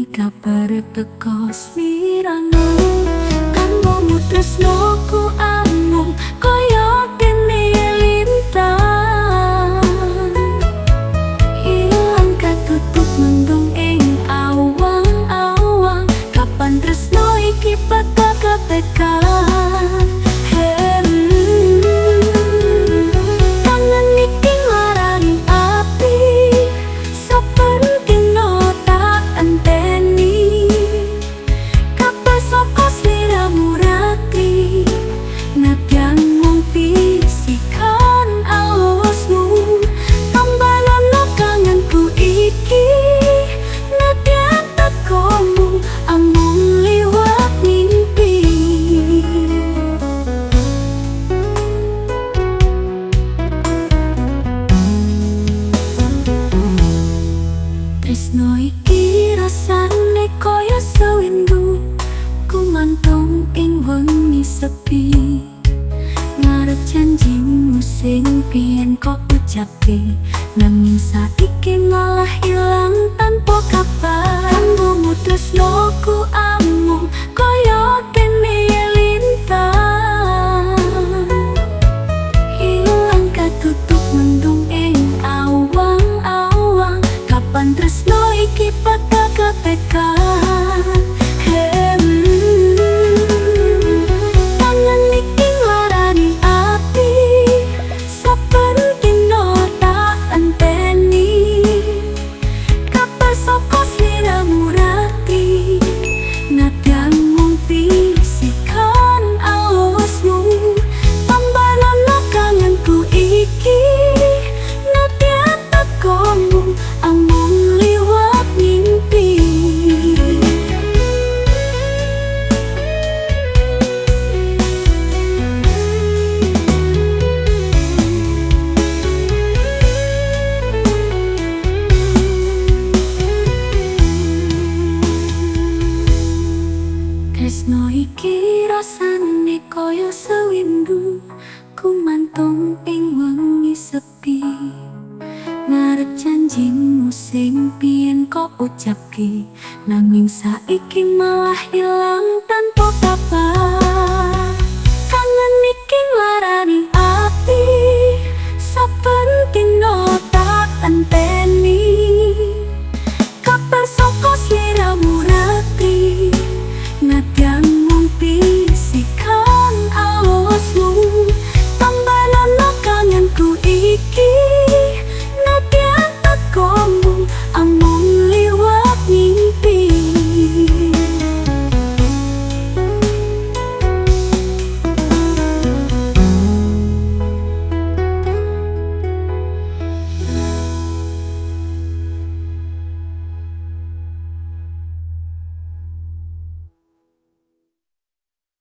bengi kabar teko sliramu. Kanggo tresnoku amung kaya dene lintang, ilang katutup mendung ing awang-awang. Kapan tresno iki bakal ketekan? Kangen iki nglarani api, saperti no tak enteni. Kapan saka sliramu rati, nadyan mung bisikan alusmu. Tambalono kangenku iki, nadyan tekomu amung liwat mimpi. Tresno iki rasane kaya sewindu, kumantung ing wengi sepi. Ngarep janjimu sing biyen kok ucapke, nanging saiki malah ilang tanpa kabar. Kanggo tresnoku amung kaya dene lintang, ilang katutup mendung ing awang-awang. Kapan tresno iki bakal ketekan? Tangan iki nglarani api, saperti no tak enteni. Kapan saka sliramu rati, nadyan mung bisikan alusmu. Tambalono kangenku iki, nadyan tekomu amung liwat mimpi. Tresno iki rasane kaya sewindu, kumantung ing wengi sepi. Ngarep janjimu sing biyen kok ucapke, nanging saiki malah ilang tanpa kabar. Kangen iki nglarani